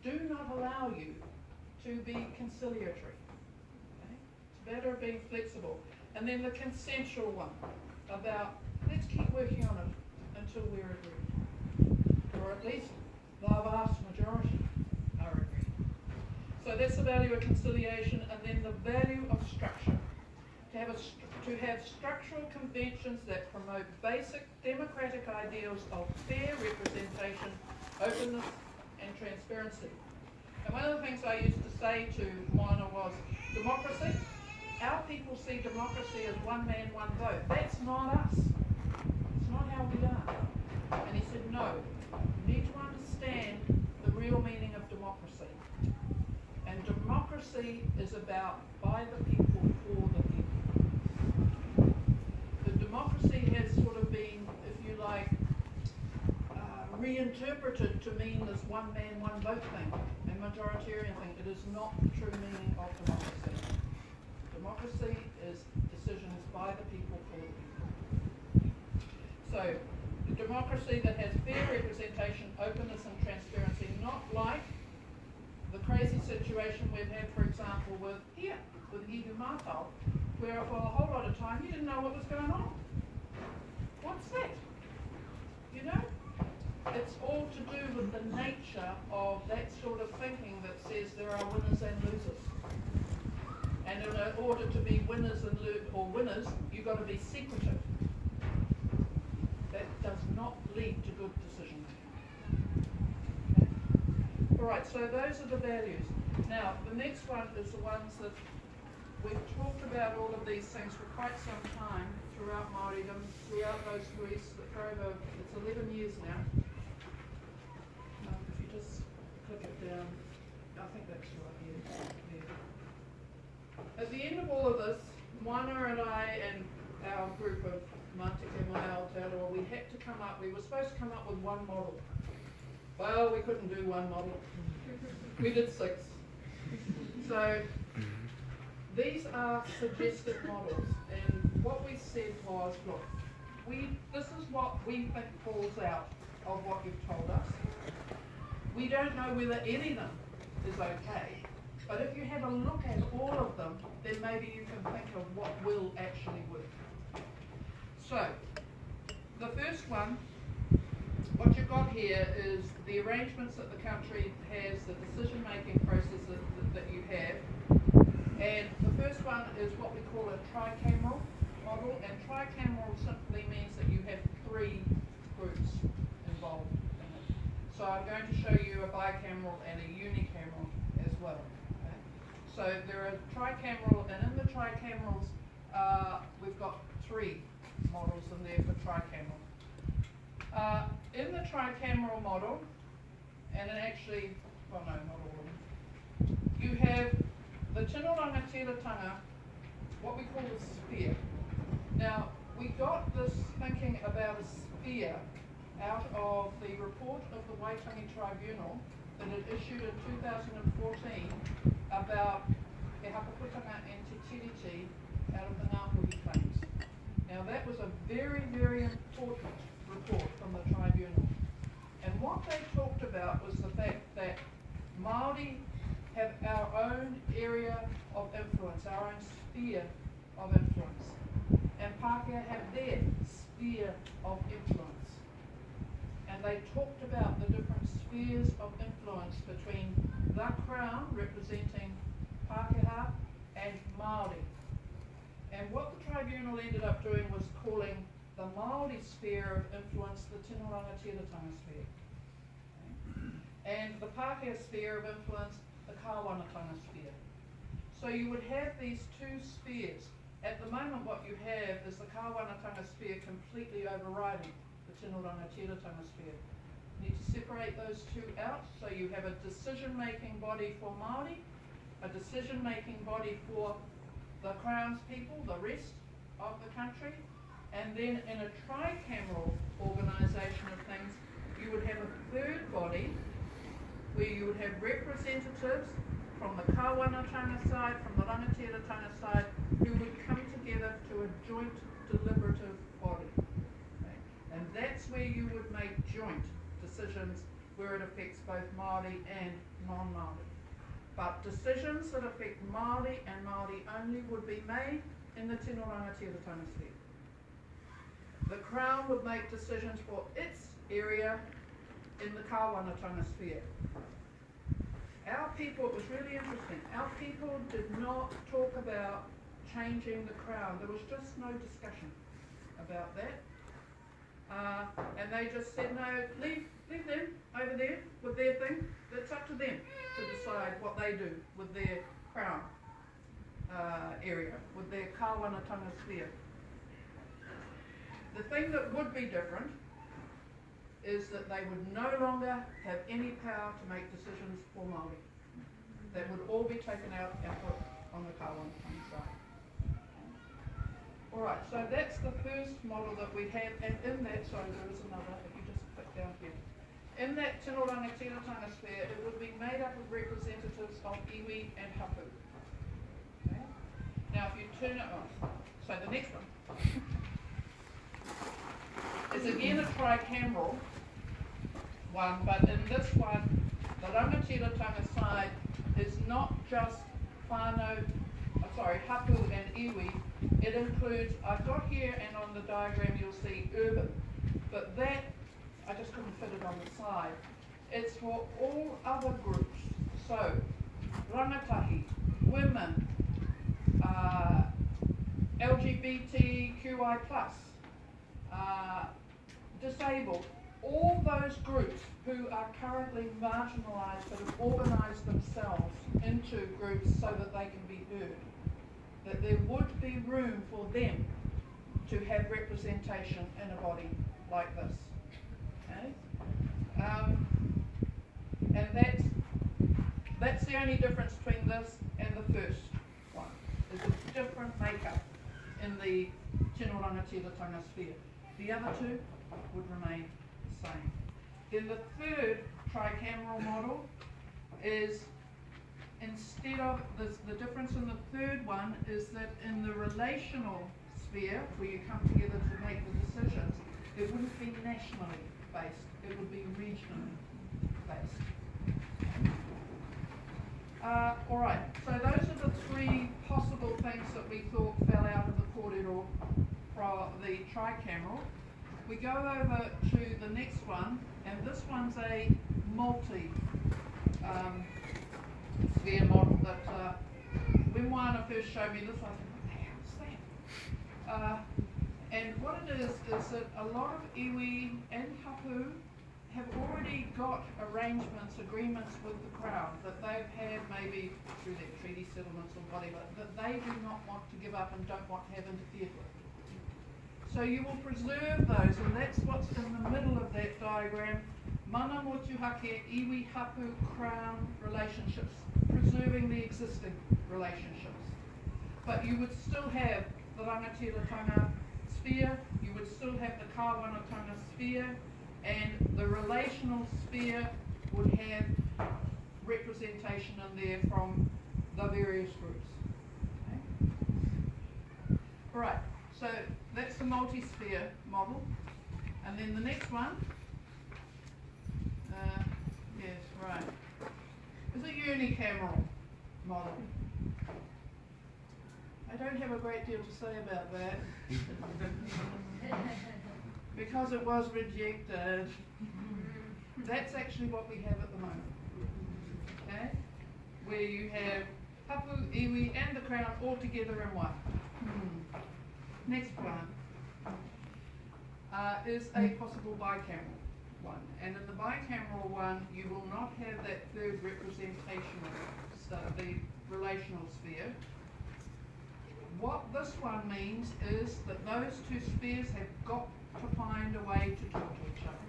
do not allow you to be conciliatory. Okay? It's better being flexible. And then the consensual one about let's keep working on it until we're agreed, or at least the vast majority are agreed. So that's the value of conciliation, and then the value of structure. To have structural conventions that promote basic democratic ideals of fair representation, openness and transparency. And one of the things I used to say to Moana was, democracy, our people see democracy as one man, one vote. That's not us. It's not how we are. And he said, no, you need to understand the real meaning of democracy. And democracy is about by the people, for the people. The democracy has sort of been, if you like, reinterpreted to mean this one man, one vote thing, and majoritarian thing. It is not the true meaning of democracy. Democracy is decisions by the people, for the people. So, the democracy that has fair representation, openness and transparency, not like the crazy situation we've had, for example, with Ihu Mātau, where for a whole lot of time you didn't know what was going on. What's that? You know? It's all to do with the nature of that sort of thinking that says there are winners and losers. And in order to be winners and winners, you've got to be secretive. That does not lead to good decision making. Okay. All right, so those are the values. Now, the next one is the ones that we've talked about all of these things for quite some time throughout Māoridom, throughout those weeks, for over, it's 11 years now. If you just click it down, I think that's right here. At the end of all of this, Moana and I and our group of Decolonise Aotearoa, we had to come up, we were supposed to come up with one model. Well, we couldn't do one model. We did 6. So, these are suggested models, and what we said was, look, this is what we think falls out of what you've told us. We don't know whether any of them is okay, but if you have a look at all of them, then maybe you can think of what will actually work. So, the first one, what you've got here is the arrangements that the country has, the decision-making processes that you have. And the first one is what we call a tricameral model, and tricameral simply means that you have 3 groups involved in it. So I'm going to show you a bicameral and a unicameral as well. Okay? So there are tricameral, and in the tricamerals, we've got 3 models in there for tricameral. In the tricameral model, and it actually, well no, not all of them, you have the tino rangatiratanga, what we call the sphere. Now, we got this thinking about a sphere out of the report of the Waitangi Tribunal that it issued in 2014 about He Hapaputanga and Te Tiriti out of the Ngāpuhi claims. Now, that was a very, very important report from the tribunal. And what they talked about was the fact that Māori have our own area of influence, our own sphere of influence. And Pākehā have their sphere of influence. And they talked about the different spheres of influence between the Crown, representing Pākehā, and Māori. And what the tribunal ended up doing was calling the Māori sphere of influence the tino rangatiratanga sphere. Okay. And the Pākehā sphere of influence the Kāwanatanga sphere. So you would have these 2 spheres. At the moment what you have is the Kāwanatanga sphere completely overriding the tino rangatiratanga sphere. You need to separate those 2 out, so you have a decision-making body for Māori, a decision-making body for the Crown's people, the rest of the country, and then in a tricameral organisation of things, you would have a 3rd body where you would have representatives from the Kāwanatanga side, from the Rangatiratanga side, who would come together to a joint deliberative body. Okay? And that's where you would make joint decisions where it affects both Māori and non-Māori. But decisions that affect Māori and Māori only would be made in the Tino Rangatiratanga sphere. The Crown would make decisions for its area in the Kāwanatanga sphere. Our people, it was really interesting, our people did not talk about changing the Crown. There was just no discussion about that. And they just said, no, leave them over there with their thing. It's up to them to decide what they do with their Crown area, with their Kāwanatanga sphere. The thing that would be different is that they would no longer have any power to make decisions for Māori. They would all be taken out and put on the Kāwanatanga side. Alright, so that's the first model that we have, and in that, sorry, there is another, if you just click down here. In that Tino Rangatiratanga sphere, it would be made up of representatives of iwi and hapu. Okay? Now if you turn it on, so the next one is again a tricameral one, but in this one, the Rangatiratanga side is not just hapu and iwi. It includes, I've got here and on the diagram you'll see urban, but that, I just couldn't fit it on the side. It's for all other groups, so rangatahi, women, LGBTQI+, disabled, all those groups who are currently marginalised but have organised themselves into groups so that they can be heard. That there would be room for them to have representation in a body like this. Okay? And that's the only difference between this and the first one. There's a different makeup in the Tino Rangatiratanga sphere. The other two would remain the same. Then the third tricameral model is, instead of the difference in the third one is that in the relational sphere, where you come together to make the decisions, it wouldn't be nationally based, it would be regionally based. Alright, so those are the three possible things that we thought fell out of the kōrero for the tricameral. We go over to the next one, and this one's a multi sphere model that when Moana first showed me this, I was like, what the hell is that? And what it is that a lot of iwi and hapu have already got arrangements, agreements with the Crown that they've had maybe through their treaty settlements or whatever, that they do not want to give up and don't want to have interfered with. So you will preserve those, and that's what's in the middle of that diagram. Mana motuhake, iwi, hapu, Crown relationships, preserving the existing relationships. But you would still have the Rangatiratanga sphere, you would still have the Kāwanatanga sphere, and the relational sphere would have representation in there from the various groups. Okay? Alright, so that's the multi-sphere model. And then the next one, yes, right, is a unicameral model. I don't have a great deal to say about that because it was rejected. That's actually what we have at the moment. Okay? Where you have hapu, iwi and the Crown all together in one. Next one is a possible bicameral one. And in the bicameral one, you will not have that third representational stuff, the relational sphere. What this one means is that those two spheres have got to find a way to talk to each other.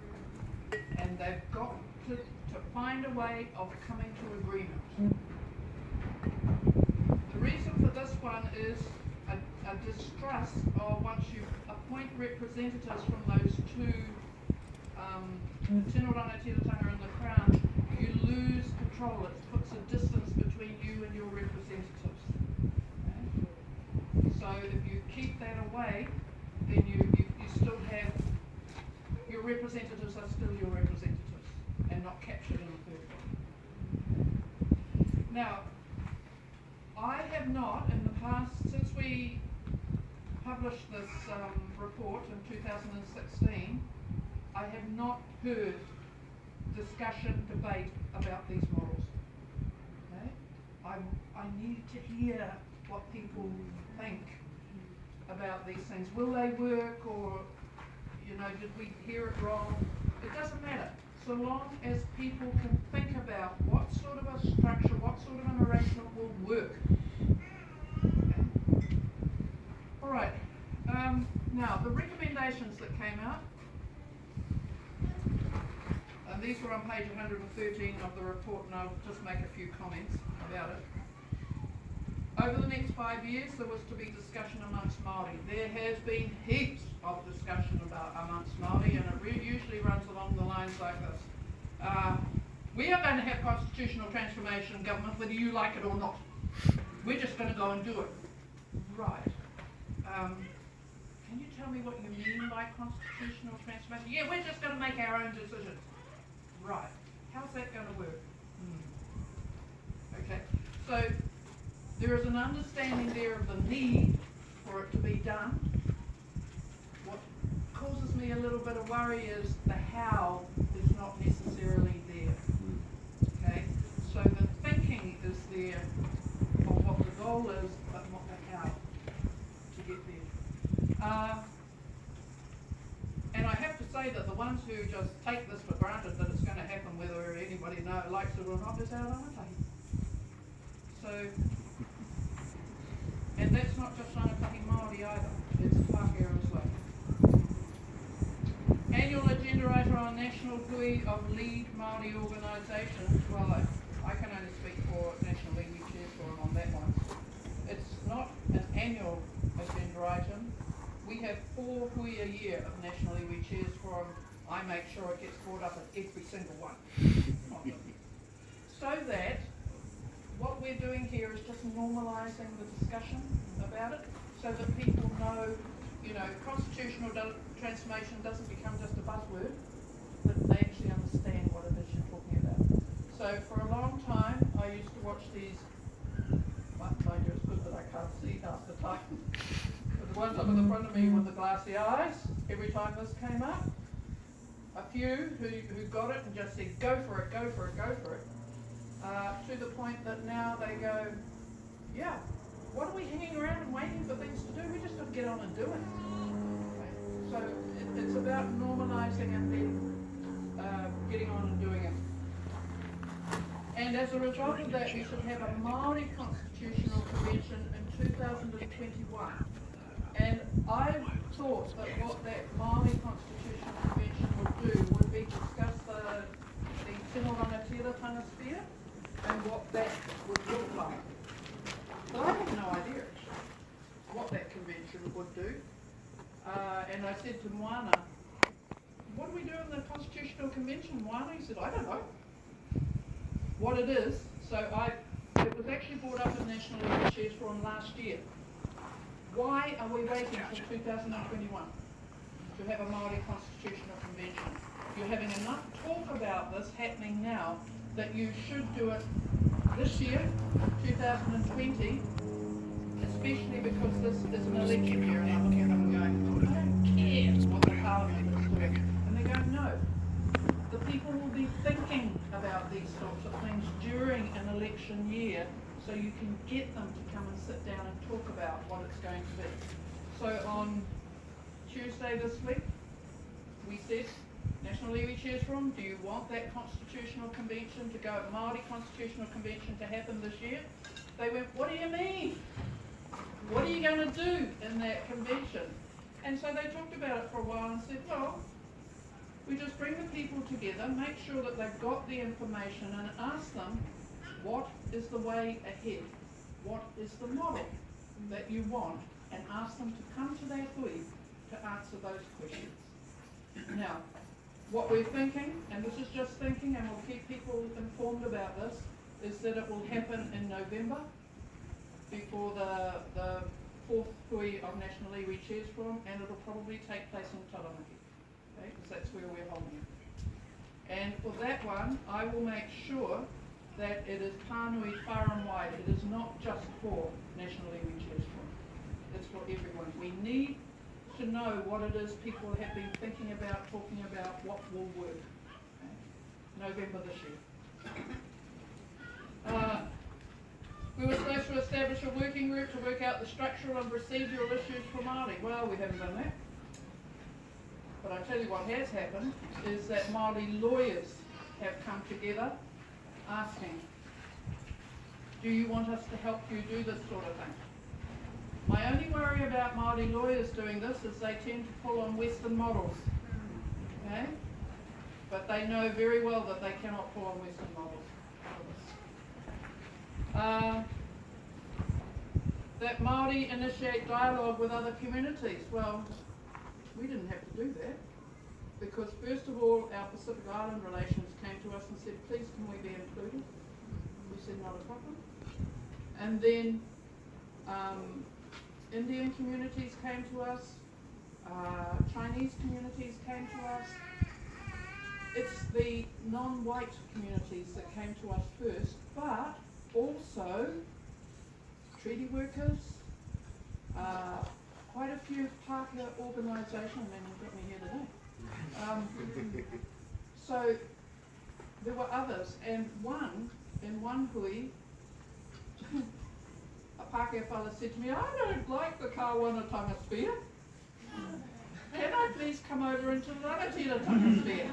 And they've got to find a way of coming to agreement. The reason for this one is a distrust of once you appoint representatives from those two, Tino Rangatiratanga and the Crown, you lose control. It puts a distance between you and your representatives. Okay? So if you keep that away, then you still have, your representatives are still your representatives and not Now, I have not, in the past, since we published this report in 2016, I have not heard discussion, debate about these models. Okay? I need to hear what people think about these things. Will they work, or, you know, did we hear it wrong? It doesn't matter. So long as people can think about what sort of a structure, what sort of an arrangement will work. Okay. All right. Now, the recommendations that came out, and these were on page 113 of the report, and I'll just make a few comments about it. Over the next 5 years, there was to be discussion amongst Māori. There has been heaps of discussion amongst Māori, and it usually runs along the lines like this. We are going to have constitutional transformation in government, whether you like it or not. We're just going to go and do it. Right. Can you tell me what you mean by constitutional transformation? Yeah, we're just going to make our own decisions. Right. How's that going to work? Okay. So there is an understanding there of the need for it to be done. What causes me a little bit of worry is the how is not necessarily there. Okay? So the thinking is there of what the goal is, but not the how to get there. And I have to say that the ones who just take this for granted that it's going to happen whether anybody likes it or not is our Rangatahi. So, and that's not just Rangatahi Māori either, it's Pākehā as well. Annual agenda item on National Hui of Lead Māori Organisations. Well, I can only speak for National Iwi Chairs Forum on that one. It's not an annual agenda item. We have 4 hui a year of National Iwi Chairs Forum. I make sure it gets brought up at every single one. So that what we're doing here is just normalising the discussion about it, so that people know, you know, constitutional transformation doesn't become just a buzzword, but they actually understand what it is you're talking about. So for a long time, I used to watch these, mind you, it's good that I can't see half the time. The ones up in the front of me with the glassy eyes, every time this came up, a few who got it and just said, go for it, go for it, go for it, to the point that now they go, yeah, what are we hanging around and waiting for things to do? We just got to get on and do it. Okay. So it's about normalising and then getting on and doing it. And as a result of that, we should have a Māori Constitutional Convention in 2021. And I thought that what that Māori Constitutional Convention would do would be discuss the Tino Rangatira sphere and what that would look like. But I have no idea what that convention would do. And I said to Moana, what do we do in the Constitutional Convention, Moana? He said, I don't know what it is. So it was actually brought up in National Iwi Chairs Forum last year. Why are we waiting till 2021 to have a Māori Constitutional Convention? You're having enough talk about this happening now that you should do it this year, 2020, especially because this is an election year, and I'm looking at them going, I don't care what the Parliament is doing. And they're going, no. The people will be thinking about these sorts of things during an election year, so you can get them to come and sit down and talk about what it's going to be. So on Tuesday this week, we said, National Iwi Chairs Forum, do you want that Constitutional Convention to go, Māori Constitutional Convention to happen this year? They went, what do you mean? What are you going to do in that convention? And so they talked about it for a while and said, well, we just bring the people together, make sure that they've got the information and ask them, what is the way ahead? What is the model that you want? And ask them to come to their hui to answer those questions. Now, what we're thinking, and this is just thinking, and we'll keep people informed about this, is that it will happen in November before the 4th hui of National Iwi Chairs Forum, and it'll probably take place in Taranaki, okay? Because that's where we're holding it. And for that one, I will make sure that it is pānui far and wide. It is not just for National Iwi Chairs Forum. It's for everyone. We need to know what it is people have been thinking about, talking about, what will work. Okay. November this year. We were supposed to establish a working group to work out the structural and procedural issues for Māori. Well, we haven't done that. But I tell you what has happened is that Māori lawyers have come together asking, do you want us to help you do this sort of thing? My only worry about Māori lawyers doing this is they tend to pull on Western models. Okay? But they know very well that they cannot pull on Western models. That Māori initiate dialogue with other communities. Well, we didn't have to do that because first of all our Pacific Island relations came to us and said, please can we be included? We said not a problem. And then Indian communities came to us, Chinese communities came to us. It's the non-white communities that came to us first, but also treaty workers, quite a few Pākehā organisations, and you've got me here today. So there were others, and in one hui, a Pākehā fella said to me, I don't like the Kāwanatanga sphere. Can I please come over into the Rangatiratanga sphere?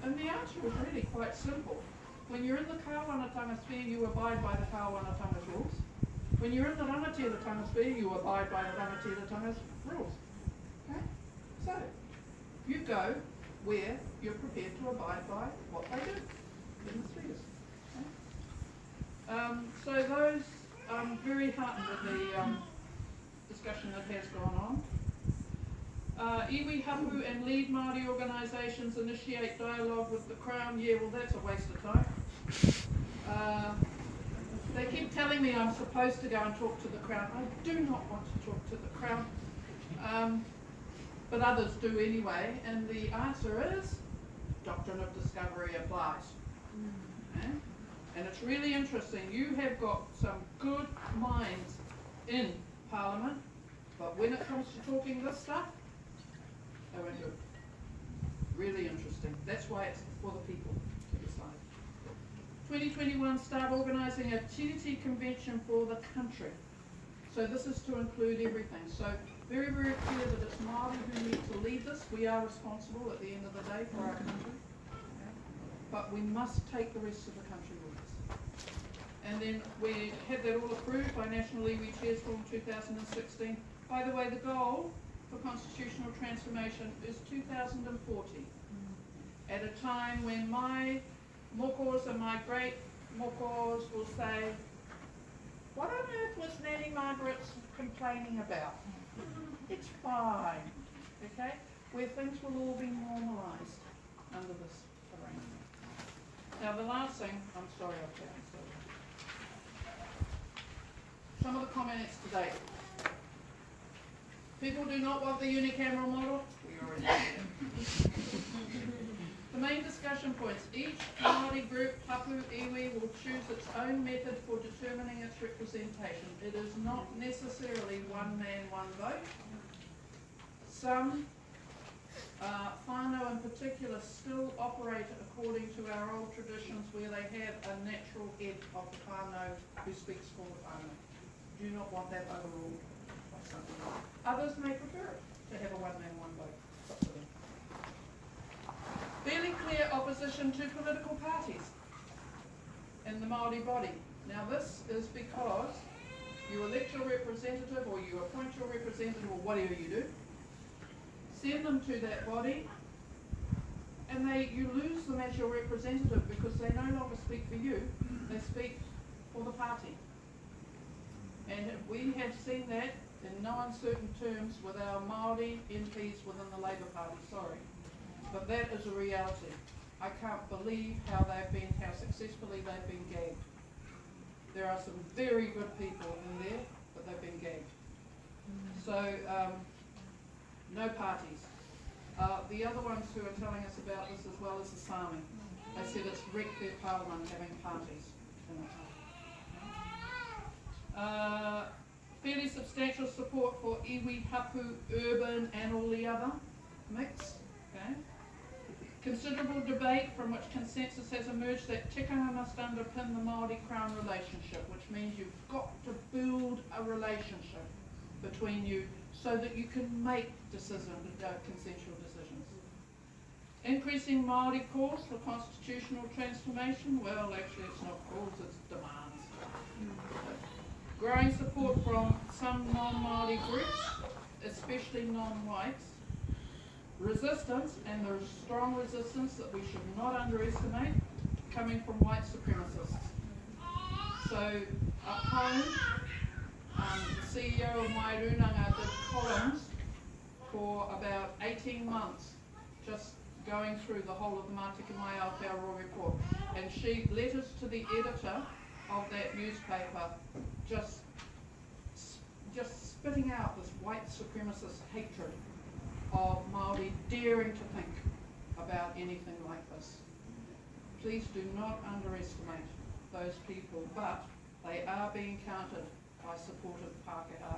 And the answer was really quite simple. When you're in the Kāwanatanga sphere, you abide by the Kāwanatanga's rules. When you're in the Rangatiratanga sphere, you abide by the Rangatiratanga rules. Okay? So, you go where you're prepared to abide by what they do in the spheres. Okay? So those, I'm very heartened with the discussion that has gone on. Iwi Hapu and lead Māori organisations initiate dialogue with the Crown. Yeah, well that's a waste of time. They keep telling me I'm supposed to go and talk to the Crown. I do not want to talk to the Crown, but others do anyway, and the answer is doctrine of discovery applies. Okay? And it's really interesting. You have got some good minds in Parliament, but when it comes to talking this stuff, they won't do it. Really interesting. That's why it's for the people to decide. 2021 start organising a Tiriti convention for the country. So this is to include everything. So very, very clear that it's Māori who need to lead this. We are responsible at the end of the day for our country. Okay? But we must take the rest of the country with us. And then we had that all approved by National Iwi Chairs Forum 2016. By the way, the goal for constitutional transformation is 2040. At a time when my mokos and my great mokos will say, what on earth was Nanny Margaret complaining about? It's fine, okay? Where things will all be normalised under this arrangement. Now the last thing, I'm sorry I've taken so long. Some of the comments today. People do not want the unicameral model. We already did. The main discussion points. Each Māori group, Hapu, Iwi, will choose its own method for determining its representation. It is not necessarily one man, one vote. Some whānau in particular still operate according to our old traditions where they have a natural head of the whānau who speaks for the whānau. Do not want that overruled by something else. Others may prefer it to have a one man, one vote. It's up to them. Fairly clear opposition to political parties in the Māori body. Now this is because you elect your representative or you appoint your representative or whatever you do, send them to that body, and you lose them as your representative because they no longer speak for you, they speak for the party. And we have seen that in no uncertain terms with our Māori MPs within the Labour Party, sorry. But that is a reality. I can't believe how successfully they've been gagged. There are some very good people in there, but they've been gagged. So, no parties. The other ones who are telling us about this as well is the Sami. They said it's wrecked their Parliament having parties in it. Fairly substantial support for iwi, hapu, urban and all the other mix. Okay. Considerable debate from which consensus has emerged that tikanga must underpin the Māori Crown relationship, which means you've got to build a relationship between you so that you can make consensual decisions. Increasing Māori calls for constitutional transformation, well actually it's not calls, it's demands. Growing support from some non-Māori groups, especially non-whites. Resistance, and there's strong resistance that we should not underestimate, coming from white supremacists. So at home, the CEO of Wairunanga did columns for about 18 months, just going through the whole of the Decolonise Aotearoa report. And she letters to the editor of that newspaper, just spitting out this white supremacist hatred of Māori daring to think about anything like this. Please do not underestimate those people, but they are being counted by supportive Pākehā,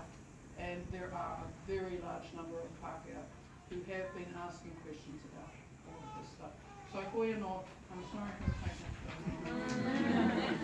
and there are a very large number of Pākehā who have been asking questions about all of this stuff. So koe no, I'm sorry for taking that.